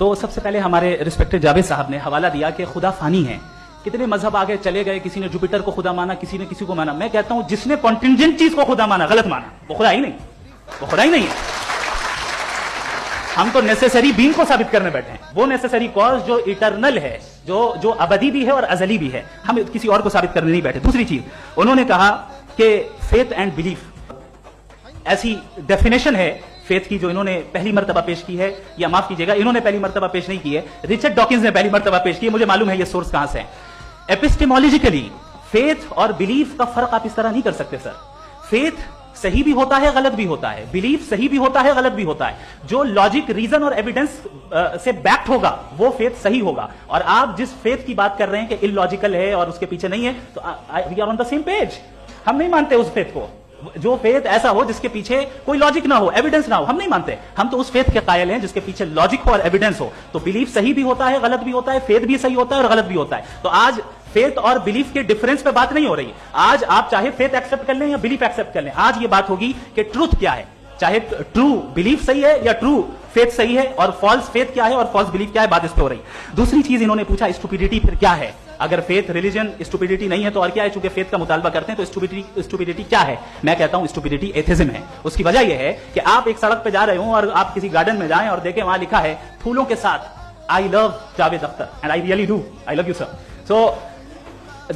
تو سب سے پہلے ہمارے ریسپیکٹڈ جاوید صاحب نے حوالہ دیا کہ خدا فانی ہے. کتنے مذہب آگے چلے گئے, کسی نے جوپیٹر کو خدا مانا, کسی نے کسی کو مانا. میں کہتا ہوں جس نے کانٹینجنٹ چیز کو خدا مانا غلط مانا, وہ خدا ہی نہیں, وہ خدا ہی نہیں ہے. ہم تو نیسیسری بینگ کو ثابت کرنے بیٹھے ہیں, وہ نیسیسری کاز جو ایٹرنل ہے, جو ابدی بھی ہے اور ازلی بھی ہے. ہم کسی اور کو ثابت کرنے نہیں بیٹھے. دوسری چیز انہوں نے کہا کہ فیتھ اینڈ بلیف ایسی ڈیفینیشن ہے فیتھ کی جو انہوں نے پہلی مرتبہ پیش کی ہے, یا معاف کیجیے گا انہوں نے پہلی مرتبہ پیش نہیں کی ہے, رچرڈ ڈاکنز نے پہلی مرتبہ پیش کی ہے. مجھے معلوم ہے یہ سورس کہاں سے ہے. ایپسٹیمولوجیکلی فیتھ اور بلیف کا فرق آپ اس طرح نہیں کر سکتے سر. فیتھ صحیح بھی ہوتا ہے, غلط بھی ہوتا ہے. بلیف صحیح بھی ہوتا ہے, غلط بھی ہوتا ہے. جو لاجک, ریزن اور ایویڈنس سے بیکڈ ہوگا وہ فیتھ صحیح ہوگا. اور آپ جس فیتھ کی بات کر رہے ہیں کہ ان لاجیکل ہے اور اس کے پیچھے نہیں ہے, تو we are on the same page. ہم نہیں مانتے اس فیتھ کو. جو فیتھ ایسا ہو جس کے پیچھے کوئی لاجک نہ ہو, ایویڈنس نہ ہو, ہم نہیں مانتے. ہم تو اس فیتھ کے قائل ہیں جس کے پیچھے لاجک ہو اور ایویڈنس ہو. تو بلیف صحیح بھی ہوتا ہے, غلط بھی ہوتا ہے. فیتھ بھی صحیح ہوتا ہے اور غلط بھی ہوتا ہے. تو آج فیتھ اور بلیف کے ڈفرنس پہ بات نہیں ہو رہی. آج آپ چاہے فیتھ ایکسپٹ کر لیں یا بلیف ایکسپٹ کر لیں, آج یہ بات ہوگی کہ ٹروتھ کیا ہے. چاہے ٹرو بلیف صحیح ہے یا ٹرو فیتھ صحیح ہے, اور فالس فیتھ کیا ہے اور فالس بلیف کیا ہے, بات اس پہ ہو رہی. دوسری چیز انہوں نے پوچھا اسٹوپیڈیٹی پھر کیا ہے. اگر فیتھ ریلیجن اسٹوپیڈیٹی نہیں ہے تو اور کیا ہے. چونکہ فیتھ کا مطالبہ کرتے ہیں تو اسٹوپیڈیٹی کیا ہے. میں کہتا ہوں اسٹوپیڈیٹی ایتھزم ہے. اس کی وجہ یہ ہے کہ آپ ایک سڑک پہ جا رہے ہوں اور آپ کسی گارڈن میں جائیں اور دیکھیں وہاں لکھا ہے پھولوں کے ساتھ I love Javed Akhtar, and I really do, I love you sir. So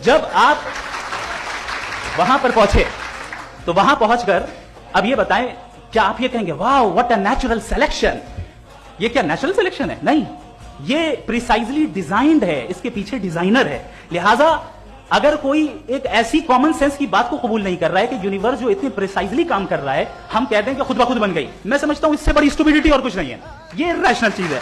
جب آپ وہاں پر پہنچے تو وہاں پہنچ کر اب یہ بتائیں, کیا آپ یہ کہیں گے واو واٹ اے نیچرل سلیکشن. یہ کیا نیچرل سلیکشن ہے؟ نہیں, یہ پریسائزلی ڈیزائنڈ ہے, اس کے پیچھے ڈیزائنر ہے. لہذا اگر کوئی ایک ایسی کامن سینس کی بات کو قبول نہیں کر رہا ہے کہ یونیورس جو اتنے پریسائزلی کام کر رہا ہے, ہم کہتے ہیں کہ خود بخود بن گئی, میں سمجھتا ہوں اس سے بڑی اسٹوپیڈیٹی اور کچھ نہیں ہے. یہ ریشنل چیز ہے.